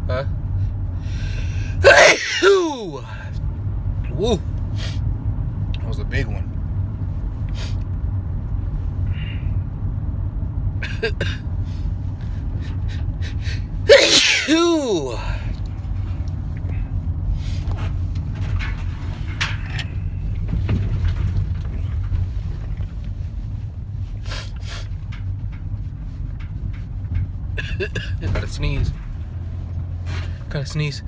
Huh? Woo! That was a big one. Gotta sneeze. Gotta sneeze.